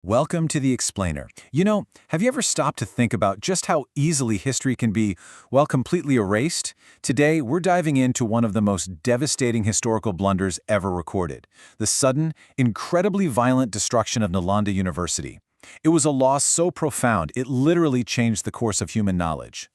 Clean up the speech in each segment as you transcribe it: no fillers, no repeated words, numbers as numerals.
Welcome to The Explainer. Have you ever stopped to think about just how easily history can be, well, completely erased? Today, we're diving into one of the most devastating historical blunders ever recorded, the sudden, incredibly violent destruction of Nalanda University. It was a loss so profound, it literally changed the course of human knowledge.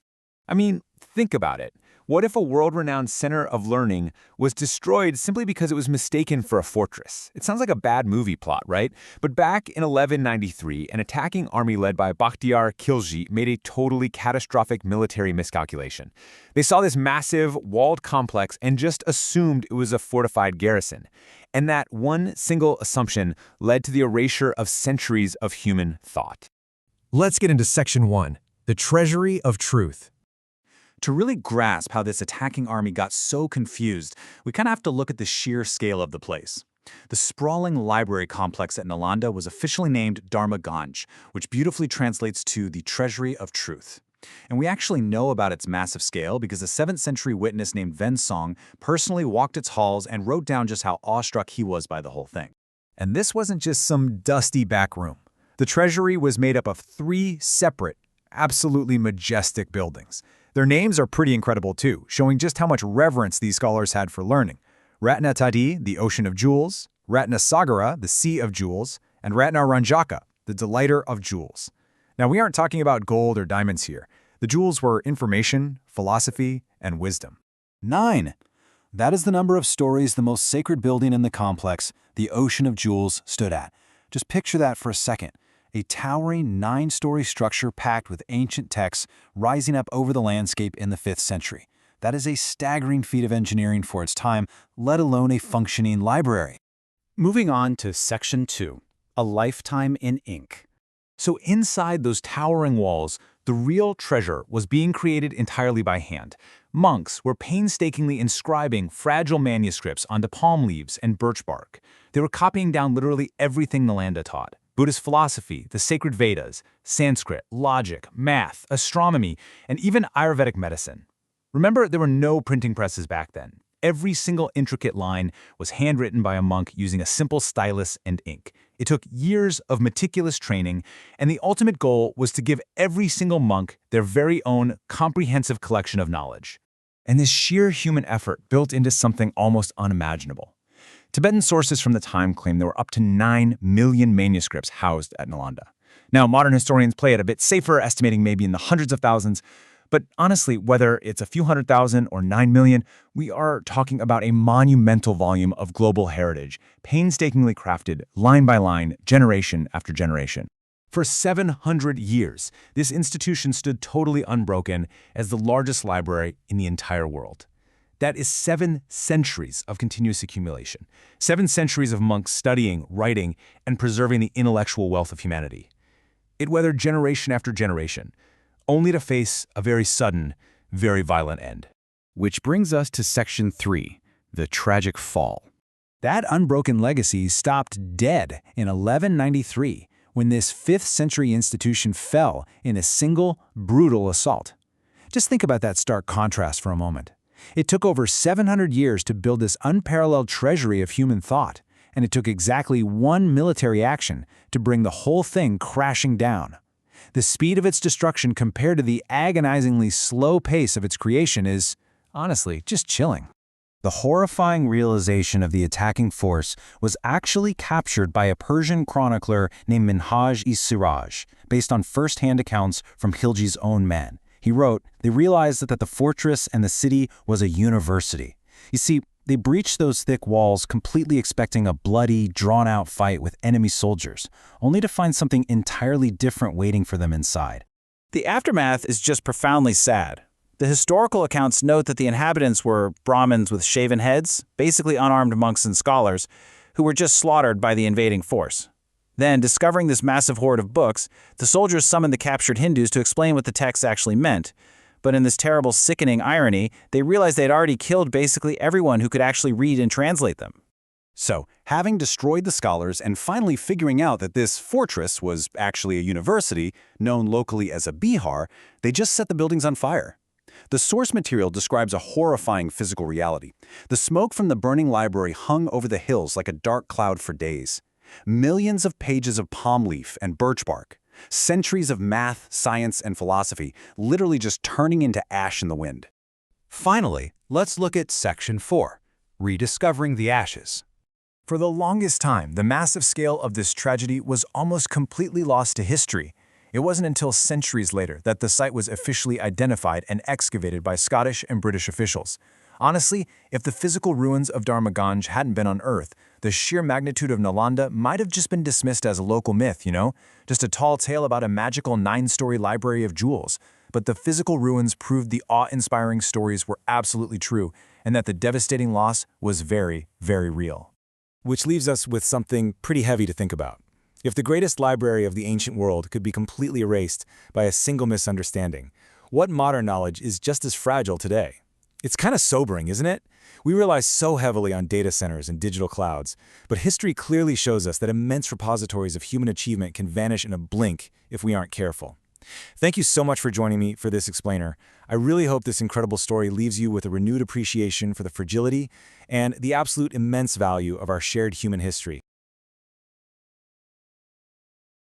Think about it. What if a world-renowned center of learning was destroyed simply because it was mistaken for a fortress? It sounds like a bad movie plot, right? But back in 1193, an attacking army led by Bakhtiar Khilji made a totally catastrophic military miscalculation. They saw this massive, walled complex and just assumed it was a fortified garrison. And that one single assumption led to the erasure of centuries of human thought. Let's get into Section 1, the Treasury of Truth. To really grasp how this attacking army got so confused, we kind of have to look at the sheer scale of the place. The sprawling library complex at Nalanda was officially named Dharma Ganj, which beautifully translates to the Treasury of Truth. And we actually know about its massive scale because a 7th century witness named Vensong personally walked its halls and wrote down just how awestruck he was by the whole thing. And this wasn't just some dusty back room. The treasury was made up of 3 separate, absolutely majestic buildings. Their names are pretty incredible too, showing just how much reverence these scholars had for learning. Ratnatadi, the Ocean of Jewels, Ratnasagara, the Sea of Jewels, and Ratnaranjaka, the Delighter of Jewels. Now, we aren't talking about gold or diamonds here. The jewels were information, philosophy, and wisdom. 9. That is the number of stories the most sacred building in the complex, the Ocean of Jewels, stood at. Just picture that for a second. A towering 9-story structure packed with ancient texts rising up over the landscape in the 5th century. That is a staggering feat of engineering for its time, let alone a functioning library. Moving on to Section 2, a lifetime in ink. So inside those towering walls, the real treasure was being created entirely by hand. Monks were painstakingly inscribing fragile manuscripts onto palm leaves and birch bark. They were copying down literally everything Nalanda taught. Buddhist philosophy, the sacred Vedas, Sanskrit, logic, math, astronomy, and even Ayurvedic medicine. Remember, there were no printing presses back then. Every single intricate line was handwritten by a monk using a simple stylus and ink. It took years of meticulous training, and the ultimate goal was to give every single monk their very own comprehensive collection of knowledge. And this sheer human effort built into something almost unimaginable. Tibetan sources from the time claim there were up to 9 million manuscripts housed at Nalanda. Now, modern historians play it a bit safer, estimating maybe in the hundreds of thousands. But honestly, whether it's a few 100,000 or 9 million, we are talking about a monumental volume of global heritage, painstakingly crafted, line by line, generation after generation. For 700 years, this institution stood totally unbroken as the largest library in the entire world. That is 7 centuries of continuous accumulation, 7 centuries of monks studying, writing, and preserving the intellectual wealth of humanity. It weathered generation after generation, only to face a very sudden, very violent end. Which brings us to Section 3, the tragic fall. That unbroken legacy stopped dead in 1193 when this 5th century institution fell in a single, brutal assault. Just think about that stark contrast for a moment. It took over 700 years to build this unparalleled treasury of human thought, and it took exactly 1 military action to bring the whole thing crashing down. The speed of its destruction compared to the agonizingly slow pace of its creation is, honestly, just chilling. The horrifying realization of the attacking force was actually captured by a Persian chronicler named Minhaj-e-Siraj, based on first-hand accounts from Khilji's own men. He wrote, they realized that the fortress and the city was a university. You see, they breached those thick walls completely expecting a bloody, drawn-out fight with enemy soldiers, only to find something entirely different waiting for them inside. The aftermath is just profoundly sad. The historical accounts note that the inhabitants were Brahmins with shaven heads, basically unarmed monks and scholars, who were just slaughtered by the invading force. Then, discovering this massive hoard of books, the soldiers summoned the captured Hindus to explain what the texts actually meant. But in this terrible, sickening irony, they realized they had already killed basically everyone who could actually read and translate them. So, having destroyed the scholars and finally figuring out that this fortress was actually a university, known locally as a Bihar, they just set the buildings on fire. The source material describes a horrifying physical reality. The smoke from the burning library hung over the hills like a dark cloud for days. Millions of pages of palm leaf and birch bark. Centuries of math, science, and philosophy literally just turning into ash in the wind. Finally, let's look at Section 4, Rediscovering the Ashes. For the longest time, the massive scale of this tragedy was almost completely lost to history. It wasn't until centuries later that the site was officially identified and excavated by Scottish and British officials. Honestly, if the physical ruins of Dharmaganj hadn't been unearthed, the sheer magnitude of Nalanda might have just been dismissed as a local myth, just a tall tale about a magical 9-story library of jewels. But the physical ruins proved the awe-inspiring stories were absolutely true, and that the devastating loss was very, very real. Which leaves us with something pretty heavy to think about. If the greatest library of the ancient world could be completely erased by a single misunderstanding, what modern knowledge is just as fragile today? It's kind of sobering, isn't it? We rely so heavily on data centers and digital clouds, but history clearly shows us that immense repositories of human achievement can vanish in a blink if we aren't careful. Thank you so much for joining me for this explainer. I really hope this incredible story leaves you with a renewed appreciation for the fragility and the absolute immense value of our shared human history.